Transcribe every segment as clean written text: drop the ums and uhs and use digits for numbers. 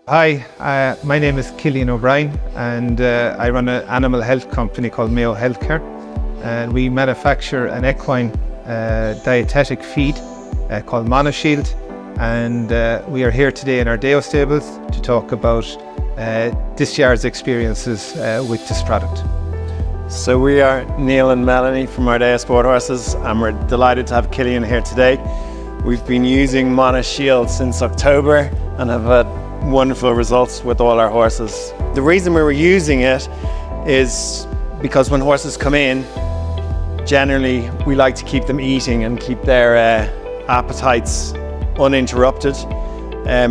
Hi, my name is Cillian O'Brien and I run an animal health company called Mayo Healthcare, and we manufacture an equine dietetic feed called MonoShield, and we are here today in Ardeo stables to talk about this year's experiences with this product. So we are Neil and Melanie from Ardeo Sports Horses, and we're delighted to have Cillian here today. We've been using MonoShield since October and have had wonderful results with all our horses. The reason we were using it is because when horses come in, generally we like to keep them eating and keep their appetites uninterrupted.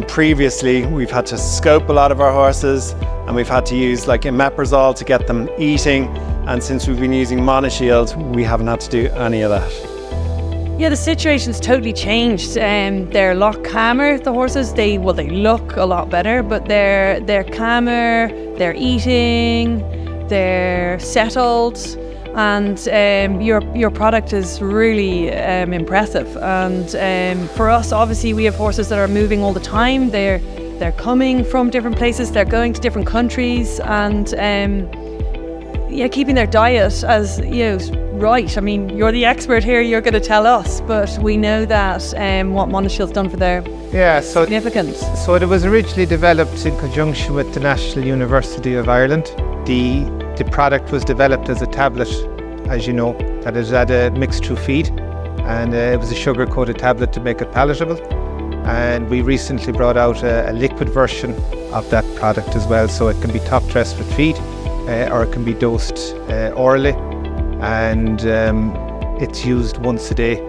Previously we've had to scope a lot of our horses and we've had to use like imeprazole to get them eating, and since we've been using MonoShield we haven't had to do any of that. Yeah, the situation's totally changed. They're a lot calmer, the horses. They look a lot better, but they're calmer, they're eating, they're settled, and your product is really impressive. And for us, obviously, we have horses that are moving all the time. They're coming from different places, they're going to different countries, and keeping their diet as right. I mean, you're the expert here, you're going to tell us, but we know that what MonoShield's done for their significant. So it was originally developed in conjunction with the National University of Ireland. The product was developed as a tablet, as you know, that is had a mixed through feed, and it was a sugar-coated tablet to make it palatable. And we recently brought out a liquid version of that product as well, so it can be top dressed with feed or it can be dosed orally. And it's used once a day,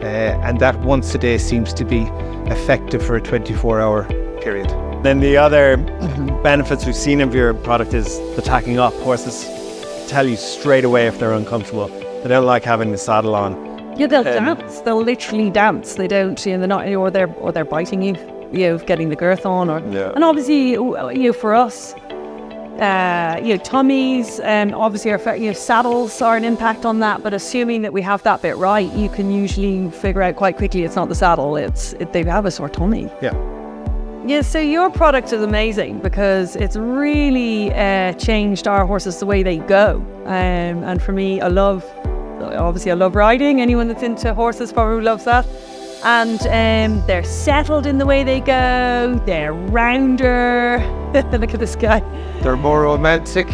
and that once a day seems to be effective for a 24-hour period. Then the other benefits we've seen of your product is the tacking up. Horses tell you straight away if they're uncomfortable. They don't like having the saddle on. Yeah, they'll dance. They'll literally dance. They don't, they're not, or they're biting you, getting the girth on, and obviously, for us. Tummies, obviously saddles are an impact on that, but assuming that we have that bit right, you can usually figure out quite quickly it's not the saddle, they have a sore tummy. Yeah, so your product is amazing because it's really changed our horses the way they go, and for me, I love riding. Anyone that's into horses probably loves that. And they're settled in the way they go, they're rounder. Look at this guy. They're more romantic.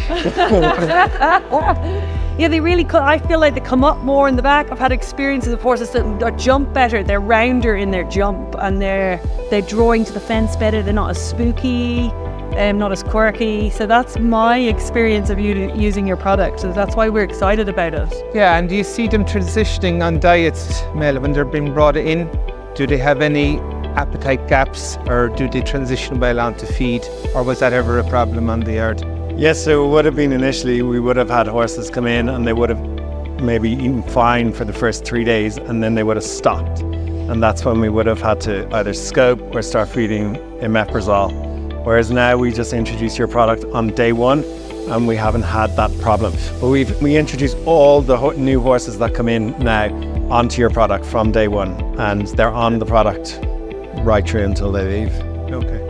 Yeah, they really, I feel like they come up more in the back. I've had experiences of horses that jump better, they're rounder in their jump, and they're drawing to the fence better, they're not as spooky, not as quirky. So that's my experience of using your product, so that's why we're excited about it. Yeah, and do you see them transitioning on diets, Mel, when they're being brought in? Do they have any appetite gaps, or do they transition well onto feed, or was that ever a problem on the yard? Yes, so it would have been initially, we would have had horses come in and they would have maybe eaten fine for the first 3 days and then they would have stopped. And that's when we would have had to either scope or start feeding imeprazole. Whereas now we just introduce your product on day one and we haven't had that problem. But we introduce all the new horses that come in now onto your product from day one, and they're on the product right through until they leave. Okay.